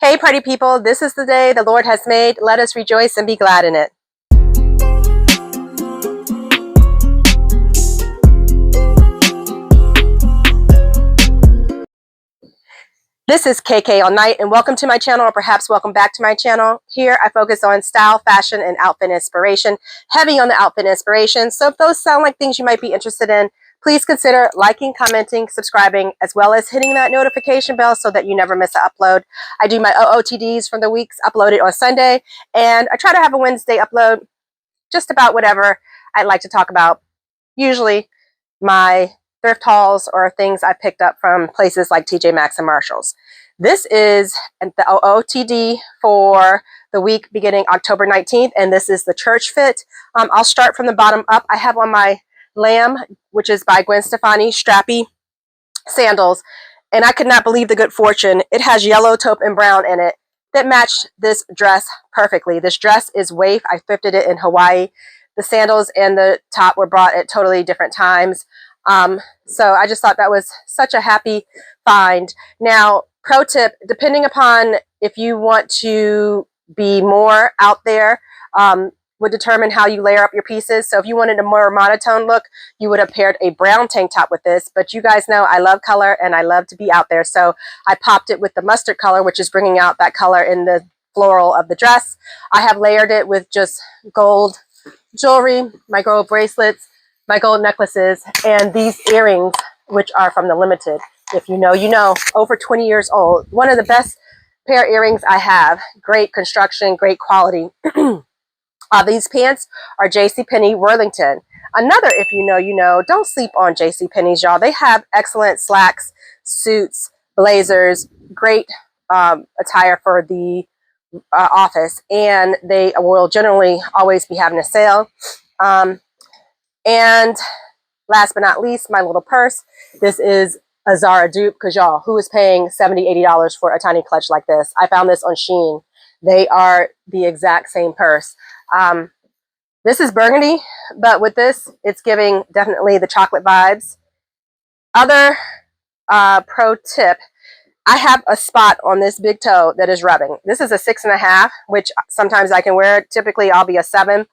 Hey, party people, this is the day the Lord has made. Let us rejoice and be glad in it. This is KK All Night, and welcome to my channel, or perhaps welcome back to my channel. Here, I focus on style, fashion, and outfit inspiration, heavy on the outfit inspiration. So if those sound like things you might be interested in, please consider liking, commenting, subscribing, as well as hitting that notification bell so that you never miss an upload. I do my OOTDs from the weeks uploaded on Sunday, and I try to have a Wednesday upload, just about whatever I'd like to talk about. Usually my thrift hauls or things I picked up from places like TJ Maxx and Marshalls. This is the OOTD for the week beginning October 19th, and this is the church fit. I'll start from the bottom up. I have on my Lamb, which is by Gwen Stefani, strappy sandals, and I could not believe the good fortune. It has yellow, taupe, and brown in it that matched this dress perfectly. This dress is waif. I thrifted it in Hawaii. The sandals and the top were bought at totally different times. So I just thought that was such a happy find. Now, pro tip, depending upon if you want to be more out there, would determine how you layer up your pieces. So if you wanted a more monotone look, you would have paired a brown tank top with this. But you guys know I love color and I love to be out there. So I popped it with the mustard color, which is bringing out that color in the floral of the dress. I have layered it with just gold jewelry, my gold bracelets, my gold necklaces, and these earrings, which are from the Limited. If you know, you know. Over 20 years old. One of the best pair of earrings I have. Great construction, great quality. These pants are JCPenney Worthington. Another, if you know, you know. Don't sleep on JCPenney's, y'all. They have excellent slacks, suits, blazers, great attire for the office, and they will generally always be having a sale. And last but not least, my little purse. This is a Zara dupe, because y'all, who is paying $70, $80 for a tiny clutch like this? I found this on Shein. They are the exact same purse. This is burgundy, but with this, it's giving definitely the chocolate vibes. Other pro tip, I have a spot on this big toe that is rubbing. This is a 6.5, which sometimes I can wear. Typically, I'll be a 7.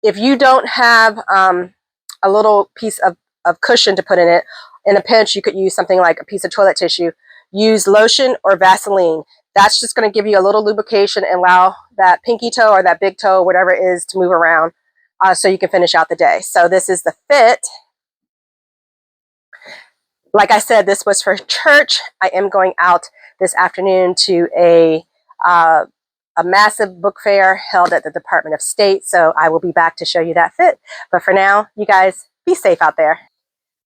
If you don't have a little piece of cushion to put in it, in a pinch, you could use something like a piece of toilet tissue. Use lotion or Vaseline. That's just going to give you a little lubrication and allow that pinky toe or that big toe, whatever it is, to move around so you can finish out the day. So this is the fit. Like I said, this was for church. I am going out this afternoon to a massive book fair held at the Department of State. So I will be back to show you that fit. But for now, you guys be safe out there.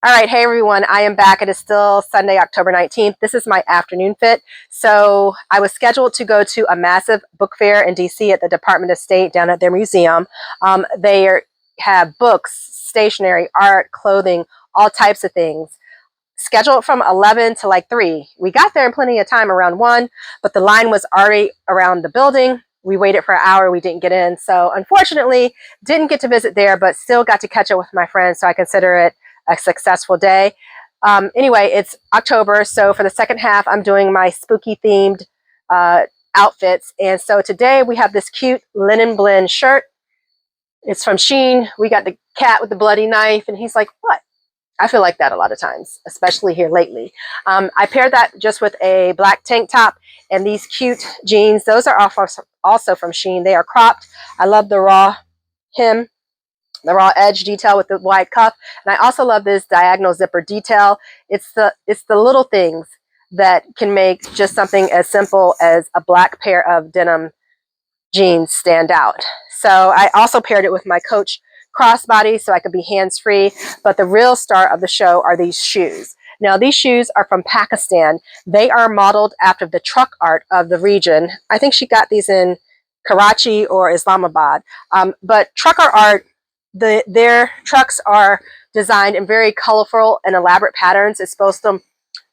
All right, hey everyone, I am back. It is still Sunday, October 19th. This is my afternoon fit. So I was scheduled to go to a massive book fair in DC at the Department of State down at their museum. They have books, stationery, art, clothing, all types of things. Scheduled from 11 to like 3. We got there in plenty of time, around 1, but the line was already around the building. We waited for an hour. We didn't get in. So unfortunately, didn't get to visit there, but still got to catch up with my friends. So I consider it a successful day. Anyway, it's October, so for the second half, I'm doing my spooky themed outfits. And so today we have this cute linen blend shirt. It's from Shein. We got the cat with the bloody knife, and he's like, what? I feel like that a lot of times, especially here lately. I paired that just with a black tank top and these cute jeans. Those are also from Shein. They are cropped. I love the raw hem, the raw edge detail with the wide cuff. And I also love this diagonal zipper detail. It's the little things that can make just something as simple as a black pair of denim jeans stand out. So I also paired it with my Coach crossbody so I could be hands-free. But the real star of the show are these shoes. Now, these shoes are from Pakistan. They are modeled after the truck art of the region. I think she got these in Karachi or Islamabad. But trucker art, their trucks are designed in very colorful and elaborate patterns. It's supposed to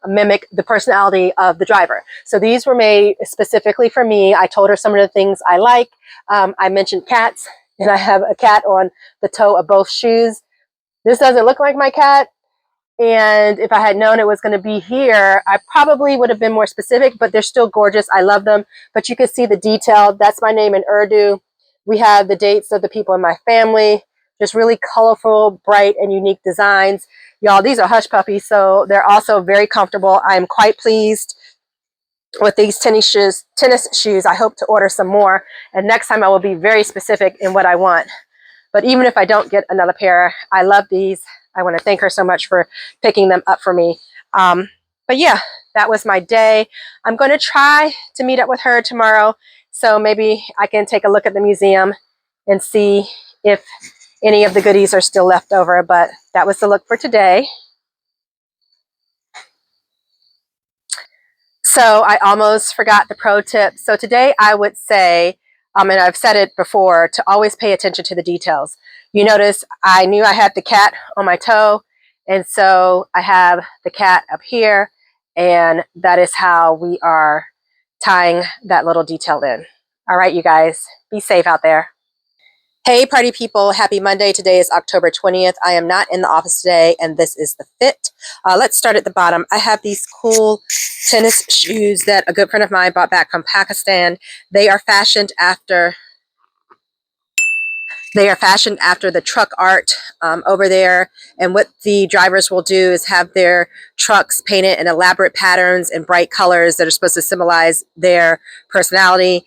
mimic the personality of the driver. So these were made specifically for me. I told her some of the things I like. I mentioned cats, and I have a cat on the toe of both shoes. This doesn't look like my cat. And if I had known it was going to be here, I probably would have been more specific, but they're still gorgeous. I love them. But you can see the detail. That's my name in Urdu. We have the dates of the people in my family. Just really colorful, bright, and unique designs. Y'all, these are hush puppies, so they're also very comfortable. I am quite pleased with these tennis shoes. I hope to order some more. And next time I will be very specific in what I want. But even if I don't get another pair, I love these. I want to thank her so much for picking them up for me. But yeah, that was my day. I'm going to try to meet up with her tomorrow. So maybe I can take a look at the museum and see if any of the goodies are still left over. But that was the look for today. So I almost forgot the pro tip. So today I would say, and I've said it before, to always pay attention to the details. You notice I knew I had the cat on my toe, and so I have the cat up here, and that is how we are tying that little detail in. All right, you guys, be safe out there. Hey, party people. Happy Monday. Today is October 20th. I am not in the office today, and this is the fit. Let's start at the bottom. I have these cool tennis shoes that a good friend of mine brought back from Pakistan. They are fashioned after the truck art over there. And what the drivers will do is have their trucks painted in elaborate patterns and bright colors that are supposed to symbolize their personality.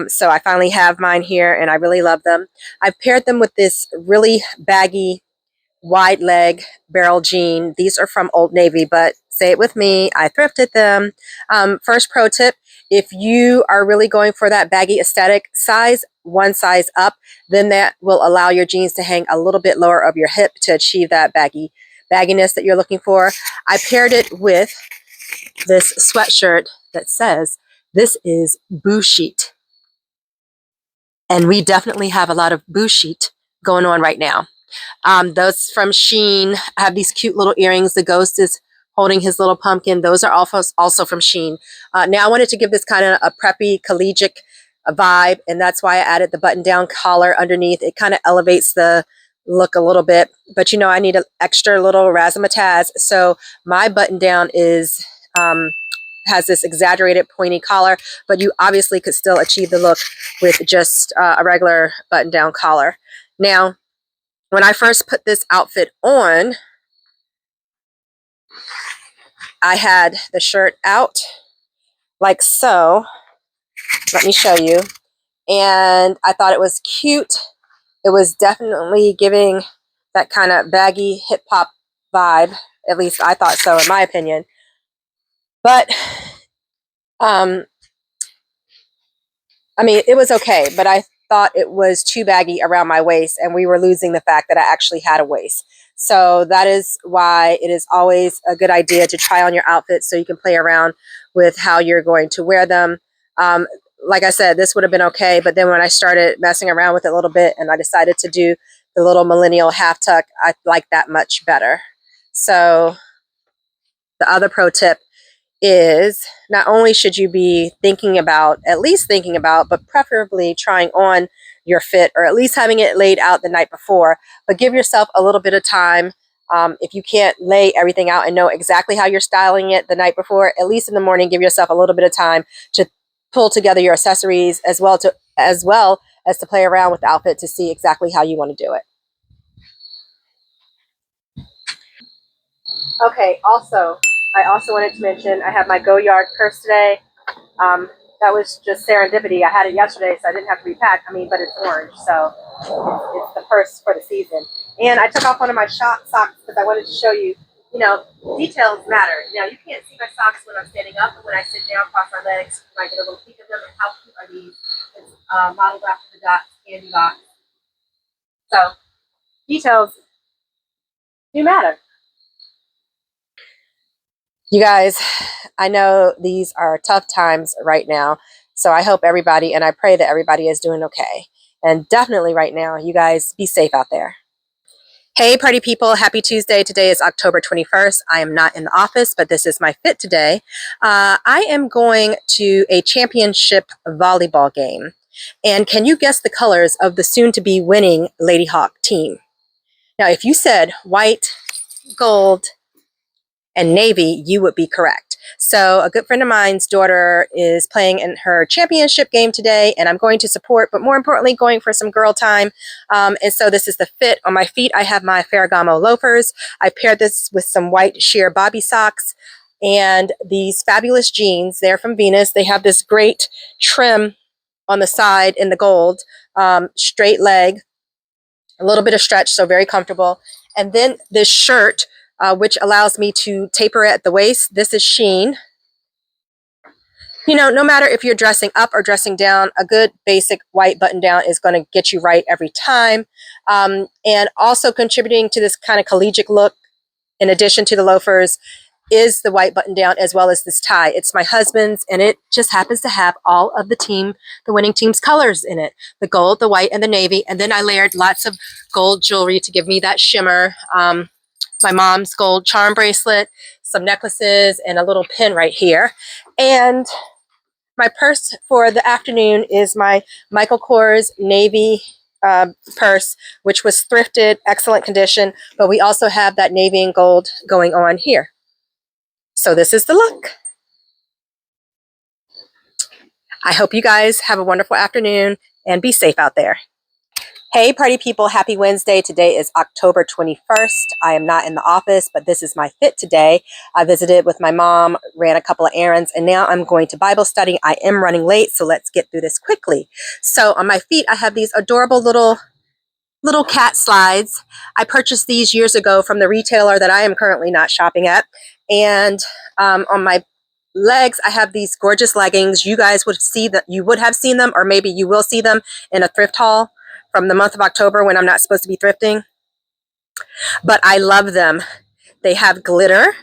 So I finally have mine here, and I really love them. I've paired them with this really baggy wide leg barrel jean. These are from Old Navy, but say it with me, I thrifted them. First pro tip, if you are really going for that baggy aesthetic, size one size up, then that will allow your jeans to hang a little bit lower of your hip to achieve that bagginess that you're looking for. I paired it with this sweatshirt that says, "This is Bushit." And we definitely have a lot of Bushit going on right now. Those from Shein have these cute little earrings. The ghost is holding his little pumpkin. Those are also from Shein. Now I wanted to give this kind of a preppy, collegiate vibe, and that's why I added the button-down collar underneath. It kind of elevates the look a little bit, but you know, I need an extra little razzmatazz. So my button-down is has this exaggerated pointy collar, but you obviously could still achieve the look with just a regular button-down collar. Now, when I first put this outfit on, I had the shirt out like so. Let me show you. And I thought it was cute. It was definitely giving that kind of baggy hip hop vibe. At least I thought so, in my opinion. But, I mean, it was okay, but I thought it was too baggy around my waist, and we were losing the fact that I actually had a waist. So that is why it is always a good idea to try on your outfits so you can play around with how you're going to wear them. Like I said, this would have been okay, but then when I started messing around with it a little bit and I decided to do the little millennial half tuck, I like that much better. So the other pro tip is not only should you be at least thinking about, but preferably trying on your fit, or at least having it laid out the night before, but give yourself a little bit of time. If you can't lay everything out and know exactly how you're styling it the night before, at least in the morning, give yourself a little bit of time to pull together your accessories as well as to play around with the outfit to see exactly how you want to do it. Okay, I also wanted to mention I have my Go Yard purse today. That was just serendipity. I had it yesterday, so I didn't have to repack. I mean, but it's orange, so it's the purse for the season. And I took off one of my socks because I wanted to show you, you know, details matter. Now, you can't see my socks when I'm standing up, but when I sit down, cross my legs, you might get a little peek of them. And how cute are these? It's modeled after the Dots candy box. So, details do matter. You guys, I know these are tough times right now, so I hope everybody, and I pray that everybody is doing okay. And definitely right now, you guys be safe out there. Hey, party people. Happy Tuesday. Today is October 21st. I am not in the office, but this is my fit today. I am going to a championship volleyball game. And can you guess the colors of the soon-to-be winning Lady Hawk team? Now, if you said white, gold, and navy, you would be correct. So a good friend of mine's daughter is playing in her championship game today, and I'm going to support, but more importantly, going for some girl time. And so this is the fit. On my feet, I have my Ferragamo loafers. I paired this with some white sheer bobby socks and these fabulous jeans. They're from Venus. They have this great trim on the side in the gold, straight leg, a little bit of stretch, so very comfortable. And then this shirt, which allows me to taper it at the waist. This is Sheen. You know, no matter if you're dressing up or dressing down, a good basic white button down is going to get you right every time. And also contributing to this kind of collegiate look, in addition to the loafers, is the white button down as well as this tie. It's my husband's, and it just happens to have all of the winning team's colors in it. The gold, the white, and the navy. And then I layered lots of gold jewelry to give me that shimmer. My mom's gold charm bracelet, some necklaces, and a little pin right here. And my purse for the afternoon is my Michael Kors navy purse, which was thrifted, excellent condition, but we also have that navy and gold going on here. So this is the look. I hope you guys have a wonderful afternoon and be safe out there. Hey party people, happy Wednesday. Today is October 21st. I am not in the office, but this is my fit today. I visited with my mom, ran a couple of errands, and now I'm going to Bible study. I am running late, so let's get through this quickly. So on my feet, I have these adorable little cat slides. I purchased these years ago from the retailer that I am currently not shopping at. And on my legs, I have these gorgeous leggings. You guys would see that, you would have seen them, or maybe you will see them in a thrift haul from the month of October when I'm not supposed to be thrifting. But I love them. They have glitter,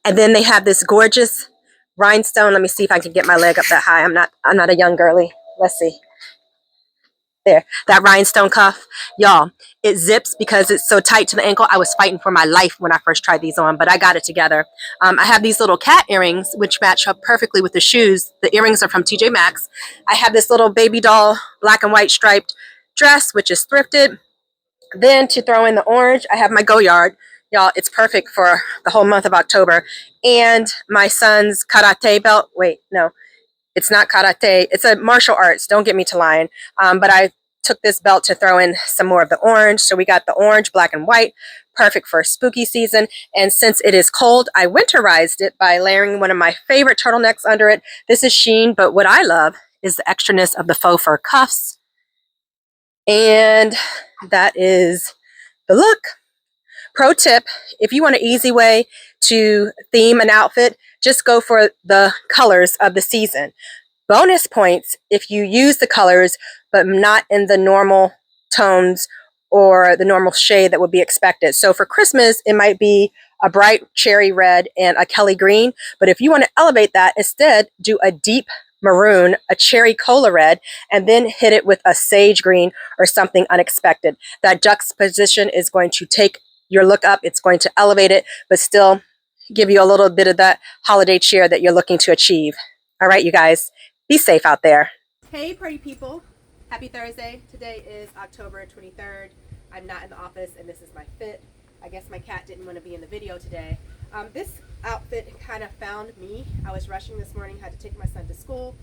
and then they have this gorgeous rhinestone. Let me see if I can get my leg up that high. I'm not a young girly. Let's see. There, that rhinestone cuff. Y'all, it zips because it's so tight to the ankle. I was fighting for my life when I first tried these on, but I got it together. I have these little cat earrings, which match up perfectly with the shoes. The earrings are from TJ Maxx. I have this little baby doll black and white striped dress, which is thrifted. Then to throw in the orange, I have my Goyard. Y'all, it's perfect for the whole month of October. And my son's karate belt. Wait, no. It's not karate. It's a martial arts. Don't get me to lying. But I took this belt to throw in some more of the orange. So we got the orange, black, and white. Perfect for spooky season. And since it is cold, I winterized it by layering one of my favorite turtlenecks under it. This is Sheen, but what I love is the extraness of the faux fur cuffs. And that is the look. Pro tip, if you want an easy way to theme an outfit, just go for the colors of the season. Bonus points if you use the colors, but not in the normal tones or the normal shade that would be expected. So for Christmas, it might be a bright cherry red and a Kelly green. But if you want to elevate that, instead do a deep maroon, a cherry cola red, and then hit it with a sage green or something unexpected. That juxtaposition is going to take your look up. It's going to elevate it, but still give you a little bit of that holiday cheer that you're looking to achieve. All right, you guys, be safe out there. Hey, party people. Happy Thursday. Today is October 23rd. I'm not in the office, and this is my fit. I guess my cat didn't want to be in the video today. This outfit kind of found me. I was rushing this morning, had to take my son to school.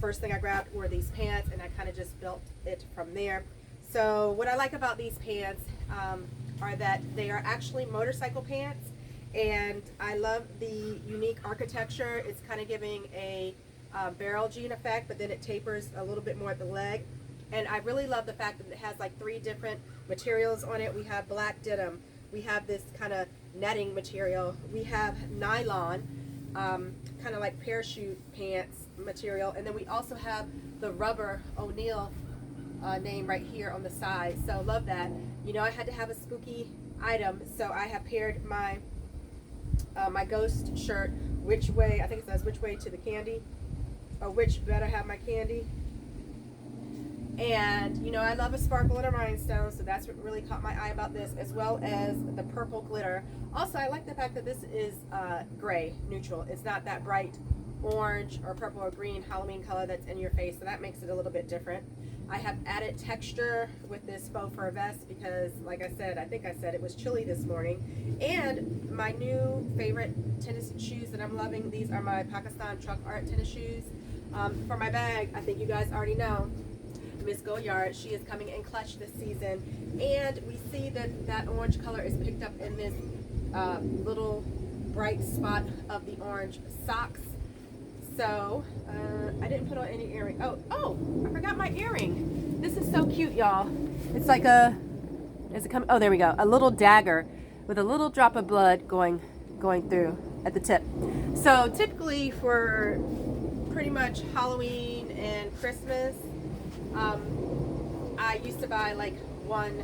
First thing I grabbed were these pants, and I kind of just built it from there. So what I like about these pants are that they are actually motorcycle pants, and I love the unique architecture. It's kind of giving a barrel jean effect, but then it tapers a little bit more at the leg. And I really love the fact that it has like 3 different materials on it. We have black denim, we have this kind of netting material, we have nylon, kind of like parachute pants material, and then we also have the rubber O'Neill name right here on the side. So love that. You know, I had to have a spooky item, so I have paired my my ghost shirt, which way, I think it says which way to the candy, or which better have my candy. And you know, I love a sparkle and a rhinestone, so that's what really caught my eye about this, as well as the purple glitter. Also, I like the fact that this is gray, neutral. It's not that bright orange or purple or green Halloween color that's in your face, so that makes it a little bit different. I have added texture with this faux fur vest because, like I said, I think I said it was chilly this morning. And my new favorite tennis shoes that I'm loving, these are my Pakistan truck art tennis shoes. For my bag, I think you guys already know, Miss Goyard, she is coming in clutch this season. And we see that that orange color is picked up in this little bright spot of the orange socks. So I didn't put on any earring. Oh, I forgot my earring. This is so cute, y'all. It's like is it coming? Oh, there we go. A little dagger with a little drop of blood going through at the tip. So typically for pretty much Halloween and Christmas, I used to buy like one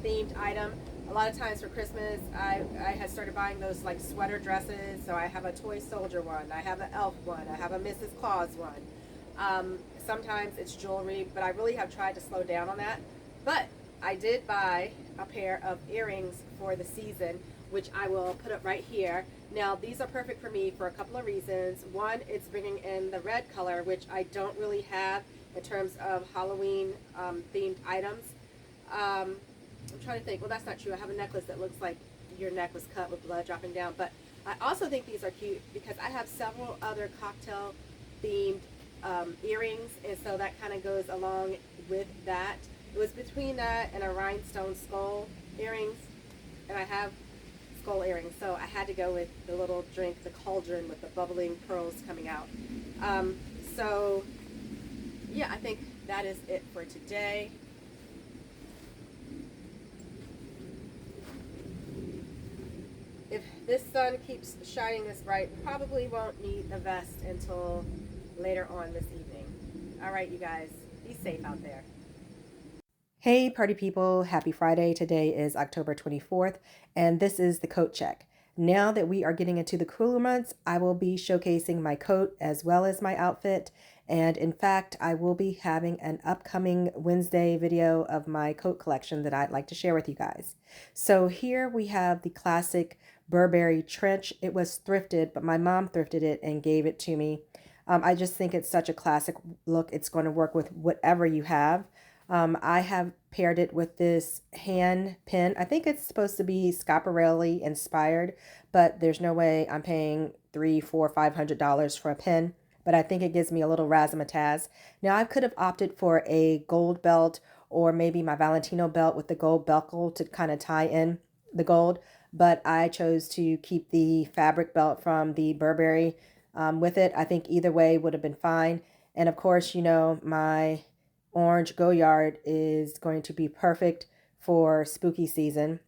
themed item. A lot of times for Christmas, I had started buying those like sweater dresses. So I have a toy soldier one, I have an elf one, I have a Mrs. Claus one. Sometimes it's jewelry, but I really have tried to slow down on that. But I did buy a pair of earrings for the season, which I will put up right here. Now these are perfect for me for a couple of reasons. One, it's bringing in the red color, which I don't really have in terms of Halloween themed items. I'm trying to think. Well, that's not true. I have a necklace that looks like your neck was cut with blood dropping down. But I also think these are cute because I have several other cocktail themed earrings, and so that kind of goes along with that. It was between that and a rhinestone skull earrings, and I have skull earrings, so I had to go with the little drink, the cauldron with the bubbling pearls coming out. So yeah, I think that is it for today. If this sun keeps shining this bright, probably won't need the vest until later on this evening. All right, you guys, be safe out there. Hey, party people. Happy Friday. Today is October 24th, and this is the coat check. Now that we are getting into the cooler months, I will be showcasing my coat as well as my outfit. And in fact, I will be having an upcoming Wednesday video of my coat collection that I'd like to share with you guys. So here we have the classic Burberry trench. It was thrifted, but my mom thrifted it and gave it to me. I just think it's such a classic look. It's going to work with whatever you have. I have paired it with this hand pin. I think it's supposed to be Schiaparelli inspired, but there's no way I'm paying $300, $400, $500 for a pin. But I think it gives me a little razzmatazz. Now I could have opted for a gold belt or maybe my Valentino belt with the gold buckle to kind of tie in the gold, but I chose to keep the fabric belt from the Burberry with it. I think either way would have been fine. And of course, you know, my orange Goyard is going to be perfect for spooky season.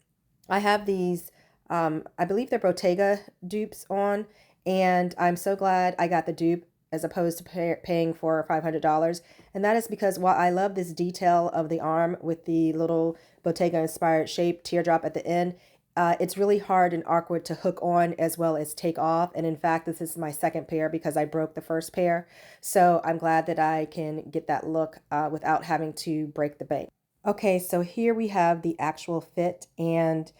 I have these, I believe they're Bottega dupes on, and I'm so glad I got the dupe as opposed to paying for $500. And that is because while I love this detail of the arm with the little Bottega inspired shape teardrop at the end, it's really hard and awkward to hook on as well as take off. And in fact, this is my second pair because I broke the first pair. So I'm glad that I can get that look without having to break the bank. Okay, so here we have the actual fit, and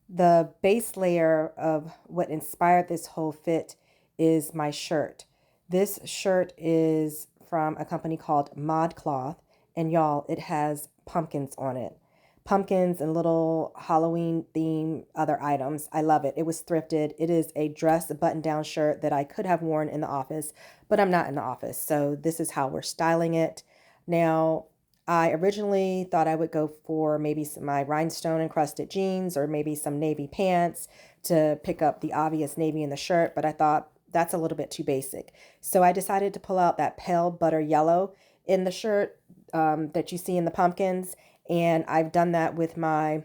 the base layer of what inspired this whole fit is my shirt. This shirt is from a company called ModCloth, and y'all, it has pumpkins on it. Pumpkins and little Halloween theme other items. I love it. It was thrifted. It is a dress, a button-down shirt that I could have worn in the office, but I'm not in the office. So this is how we're styling it. Now, I originally thought I would go for maybe my rhinestone encrusted jeans or maybe some navy pants to pick up the obvious navy in the shirt, but I thought that's a little bit too basic. So I decided to pull out that pale butter yellow in the shirt that you see in the pumpkins. And I've done that with my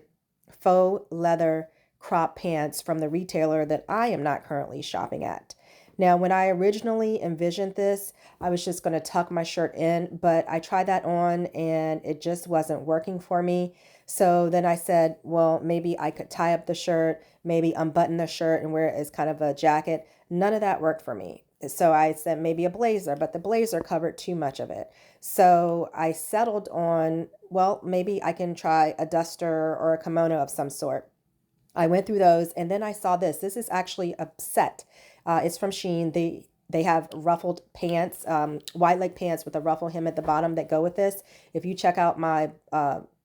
faux leather crop pants from the retailer that I am not currently shopping at. Now, when I originally envisioned this, I was just going to tuck my shirt in, but I tried that on and it just wasn't working for me. So then I said, well, maybe I could tie up the shirt, maybe unbutton the shirt and wear it as kind of a jacket. None of that worked for me. So I said maybe a blazer, but the blazer covered too much of it. So I settled on, well, maybe I can try a duster or a kimono of some sort. I went through those and then I saw this. This is actually a set. It's from Shein. They have ruffled pants, wide leg pants with a ruffle hem at the bottom that go with this. If you check out my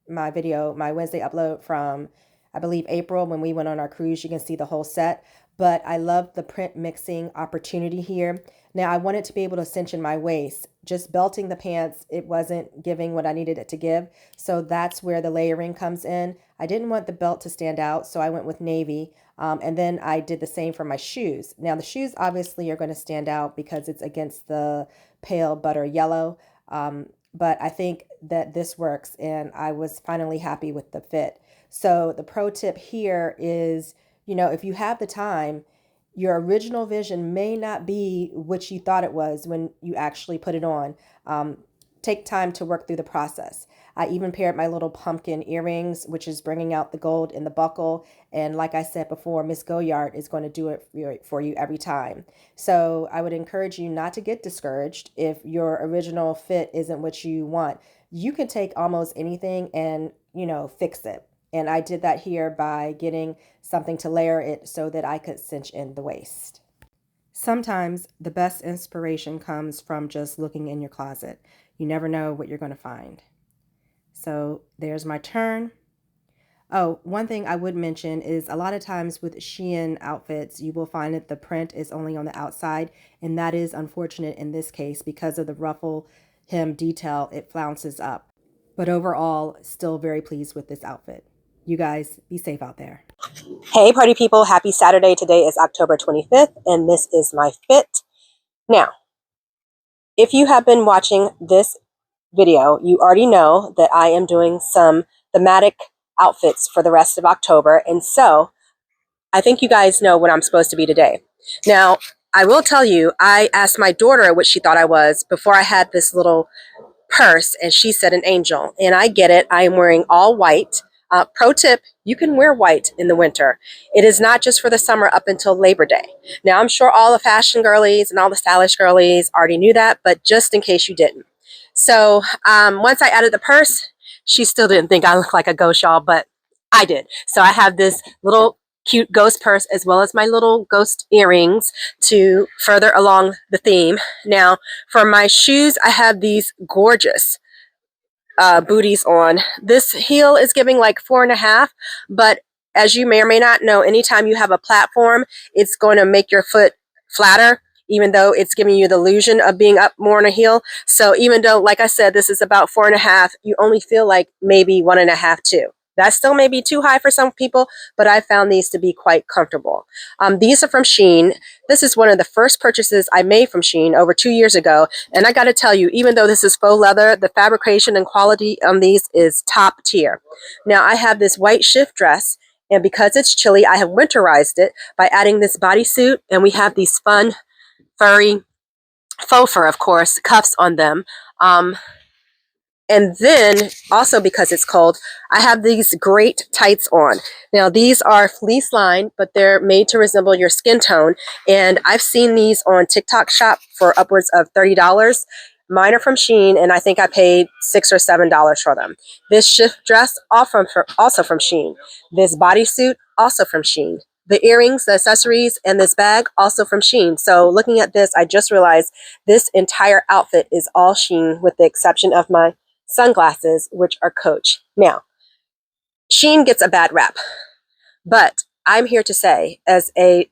video, my Wednesday upload from, I believe, April, when we went on our cruise, you can see the whole set. But I love the print mixing opportunity here. Now, I wanted to be able to cinch in my waist. Just belting the pants, it wasn't giving what I needed it to give. So that's where the layering comes in. I didn't want the belt to stand out, so I went with navy. And then I did the same for my shoes. Now, the shoes obviously are going to stand out because it's against the pale butter yellow. But I think that this works, and I was finally happy with the fit. So the pro tip here is, if you have the time, your original vision may not be what you thought it was when you actually put it on. Take time to work through the process. I even paired my little pumpkin earrings, which is bringing out the gold in the buckle. And like I said before, Miss Goyard is going to do it for you every time. So I would encourage you not to get discouraged if your original fit isn't what you want. You can take almost anything and, fix it. And I did that here by getting something to layer it so that I could cinch in the waist. Sometimes the best inspiration comes from just looking in your closet. You never know what you're going to find. So there's my turn. Oh, one thing I would mention is a lot of times with Shein outfits, you will find that the print is only on the outside, and that is unfortunate in this case because of the ruffle hem detail, it flounces up. But overall, still very pleased with this outfit. You guys be safe out there. Hey, party people. Happy Saturday. Today is October 25th, and this is my fit. Now, if you have been watching this video, you already know that I am doing some thematic outfits for the rest of October. And so I think you guys know what I'm supposed to be today. Now, I will tell you, I asked my daughter what she thought I was before I had this little purse, and she said an angel. And I get it. I am wearing all white. Pro tip, you can wear white in the winter. It is not just for the summer up until Labor Day. Now, I'm sure all the fashion girlies and all the stylish girlies already knew that, but just in case you didn't. So once I added the purse, she still didn't think I looked like a ghost, y'all, but I did. So I have this little cute ghost purse as well as my little ghost earrings to further along the theme. Now, for my shoes, I have these gorgeous booties on. This heel is giving like 4.5, but as you may or may not know, anytime you have a platform, it's going to make your foot flatter, even though it's giving you the illusion of being up more on a heel. So even though, like I said, this is about 4.5, you only feel like maybe 1.5, 2. That still may be too high for some people, but I found these to be quite comfortable. These are from Shein. This is one of the first purchases I made from Shein over 2 years ago. And I got to tell you, even though this is faux leather, the fabrication and quality on these is top tier. Now I have this white shift dress, and because it's chilly, I have winterized it by adding this bodysuit, and we have these fun, furry, faux fur, of course, cuffs on them. And then also because it's cold, I have these great tights on. Now these are fleece lined, but they're made to resemble your skin tone. And I've seen these on TikTok Shop for upwards of $30. Mine are from Shein, and I think I paid $6 or $7 for them. This shift dress, also from Shein. This bodysuit, also from Shein. The earrings, the accessories, and this bag, also from Shein. So looking at this, I just realized this entire outfit is all Shein with the exception of my sunglasses, which are Coach. Now, Shein gets a bad rap, but I'm here to say, as a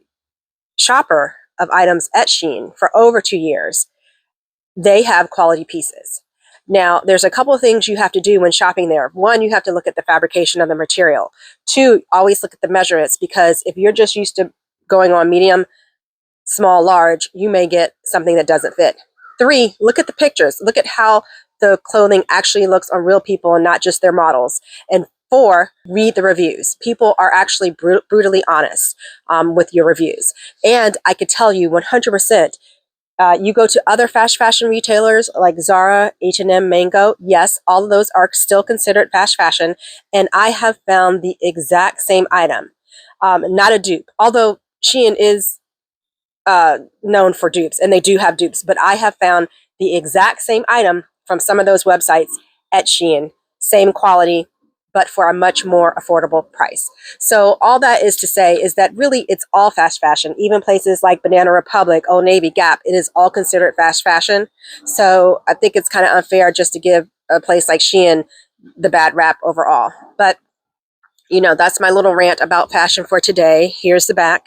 shopper of items at Shein for over 2 years, they have quality pieces. Now, there's a couple of things you have to do when shopping there. One, you have to look at the fabrication of the material. Two, always look at the measurements, because if you're just used to going on medium, small, large, you may get something that doesn't fit. Three, look at the pictures. Look at how the clothing actually looks on real people and not just their models. And four, read the reviews. People are actually brutally honest with your reviews. And I could tell you 100%, you go to other fast fashion retailers like Zara, H&M, Mango. Yes, all of those are still considered fast fashion. And I have found the exact same item, not a dupe. Although Shein is known for dupes, and they do have dupes, but I have found the exact same item from some of those websites at Shein. Same quality, but for a much more affordable price. So all that is to say is that really it's all fast fashion. Even places like Banana Republic, Old Navy, Gap, it is all considered fast fashion. So I think it's kind of unfair just to give a place like Shein the bad rap overall. But, you know, that's my little rant about fashion for today. Here's the back.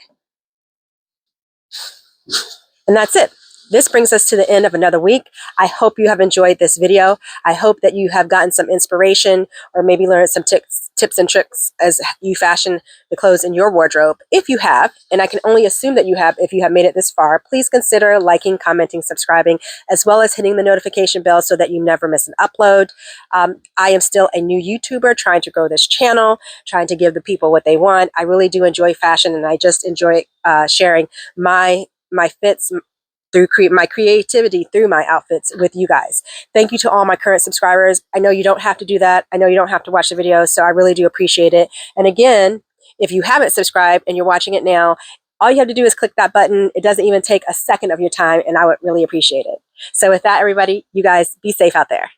And that's it. This brings us to the end of another week. I hope you have enjoyed this video. I hope that you have gotten some inspiration or maybe learned some tips and tricks as you fashion the clothes in your wardrobe. If you have, and I can only assume that you have if you have made it this far, please consider liking, commenting, subscribing, as well as hitting the notification bell so that you never miss an upload. I am still a new YouTuber trying to grow this channel, trying to give the people what they want. I really do enjoy fashion, and I just enjoy sharing my fits through my creativity through my outfits with you guys. Thank you to all my current subscribers. I know you don't have to do that. I know you don't have to watch the videos, so I really do appreciate it. And again, if you haven't subscribed and you're watching it now, all you have to do is click that button. It doesn't even take a second of your time, and I would really appreciate it. So with that, everybody, you guys be safe out there.